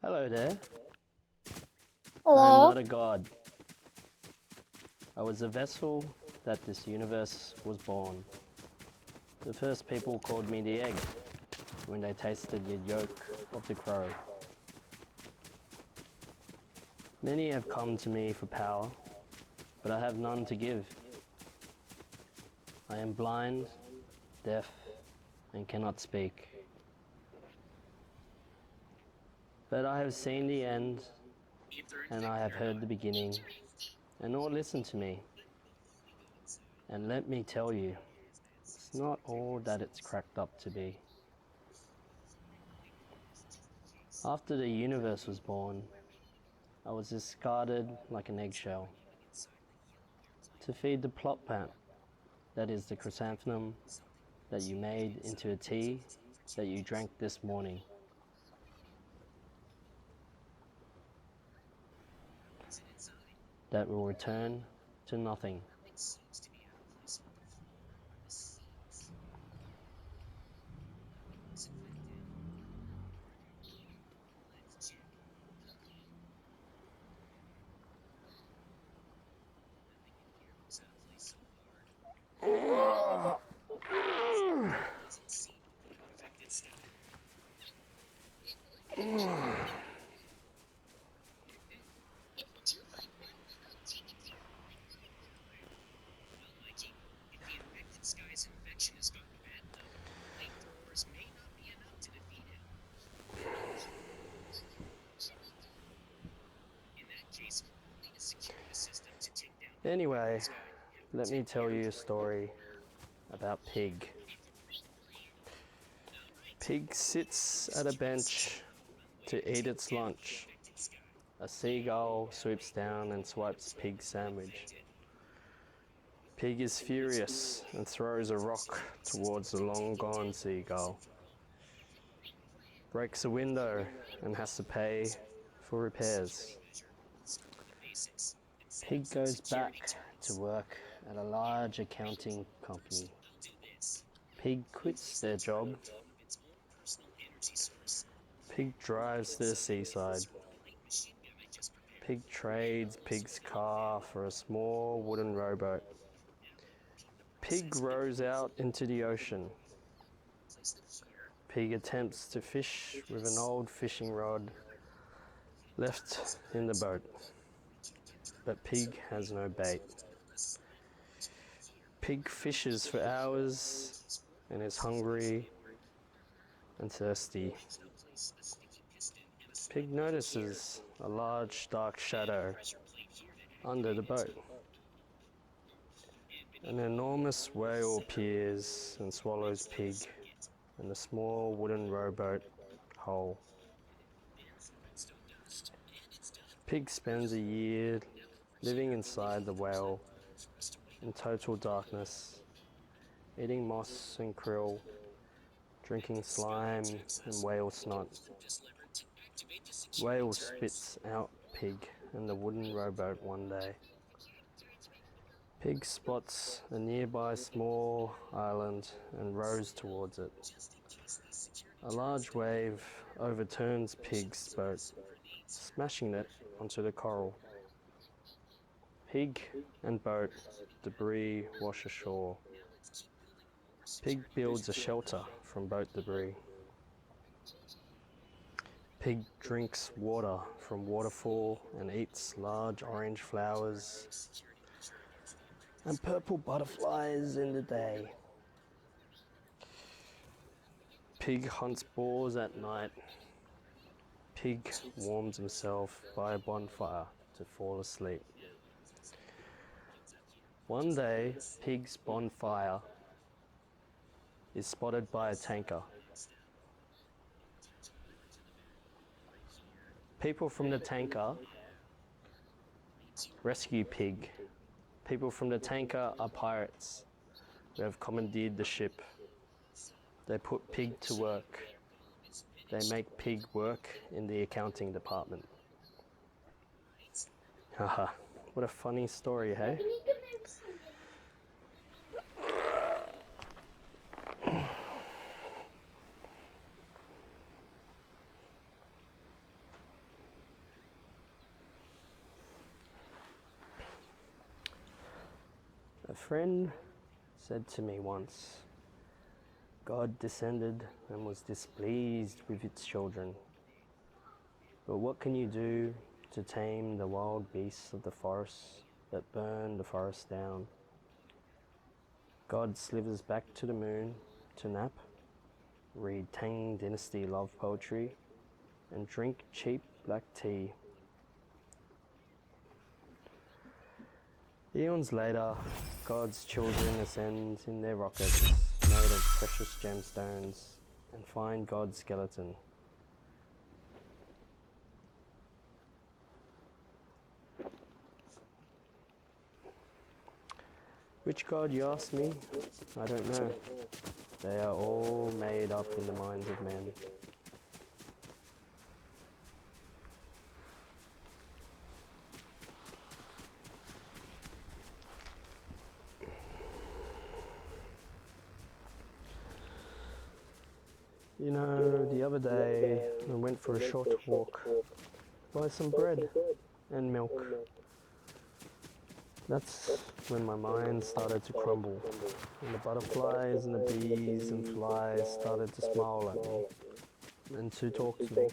Hello there. I am Hello? not a god. I was a vessel that this universe was born. The first people called me the egg when they tasted the yolk of the crow. Many have come to me for power, but I have none to give. I am blind, deaf, and cannot speak. But I have seen the end, and I have heard the beginning, and all listen to me. And let me tell you, it's not all that it's cracked up to be. After the universe was born, I was discarded like an eggshell to feed the plot plant, that is the chrysanthemum that you made into a tea that you drank this morning. That will return to nothing. Anyway, let me tell you a story about Pig. Pig sits at a bench to eat its lunch. A seagull swoops down and swipes Pig's sandwich. Pig is furious and throws a rock towards the long-gone seagull. Breaks a window and has to pay for repairs. Pig goes back to work at a large accounting company. Pig quits their job. Pig drives to the seaside. Pig trades Pig's car for a small wooden rowboat. Pig rows out into the ocean. Pig attempts to fish with an old fishing rod left in the boat, but Pig has no bait. Pig fishes for hours and is hungry and thirsty. Pig notices a large dark shadow under the boat. An enormous whale appears and swallows Pig in the small wooden rowboat whole. Pig spends a year living inside the whale in total darkness, eating moss and krill, drinking slime and whale snot. Whale spits out Pig in the wooden rowboat one day. Pig spots a nearby small island and rows towards it. A large wave overturns Pig's boat, smashing it onto the coral. Pig and boat debris wash ashore. Pig builds a shelter from boat debris. Pig drinks water from waterfall and eats large orange flowers and purple butterflies in the day. Pig hunts boars at night. Pig warms himself by a bonfire to fall asleep. One day, Pig's bonfire is spotted by a tanker. People from the tanker rescue Pig. People from the tanker are pirates who have commandeered the ship. They put Pig to work. They make Pig work in the accounting department. Haha, what a funny story, hey? A friend said to me once, God descended and was displeased with its children. But what can you do to tame the wild beasts of the forest that burn the forest down? God slithers back to the moon to nap, read Tang Dynasty love poetry, and drink cheap black tea. Eons later, God's children ascend in their rockets made of precious gemstones and find God's skeleton. Which God, you ask me? I don't know. They are all made up in the minds of men. You know, the other day I went for a short walk, buy some bread and milk. That's when my mind started to crumble, and the butterflies and the bees and flies started to smile at me and to talk to me.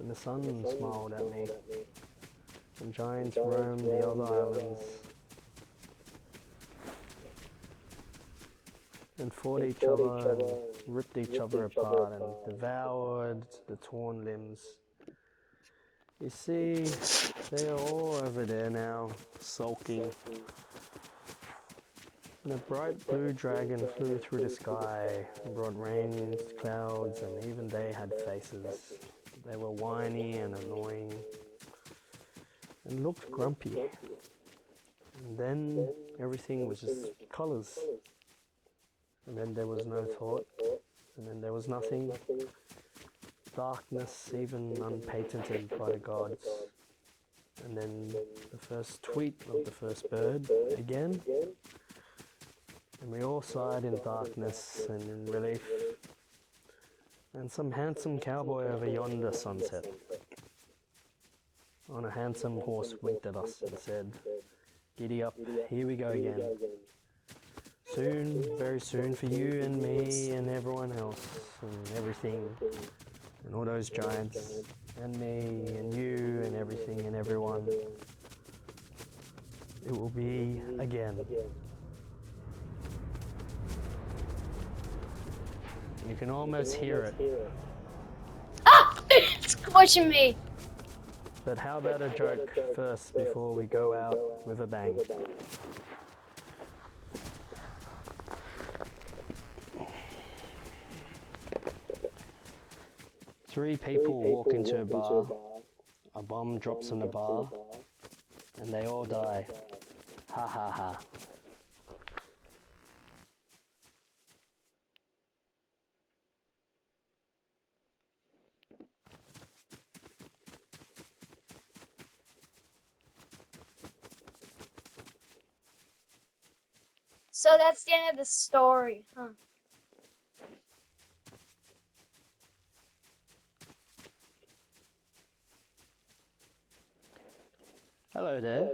And the sun smiled at me, and giants roamed the other islands and fought each other and ripped each other apart and devoured the torn limbs. You see, they are all over there now, sulking. And a bright blue dragon flew through the sky and brought rain, clouds, and even they had faces. They were whiny and annoying and looked grumpy. And then everything was just colours. And then there was no thought, and then there was nothing. Darkness, even unpatented by the gods. And then the first tweet of the first bird again. And we all sighed in darkness and in relief. And some handsome cowboy over yonder sunset on a handsome horse winked at us and said, "Giddy up, here we go again. Soon, very soon for you and me and everyone else and everything and all those giants and me and you and everything and everyone. It will be again." You can almost hear it. Ah! It's squishing me! But how about a joke first before we go out with a bang? Three people walk into a bar, a bomb drops in the bar, and they all die. Ha ha ha. So that's the end of the story, huh? Hello there.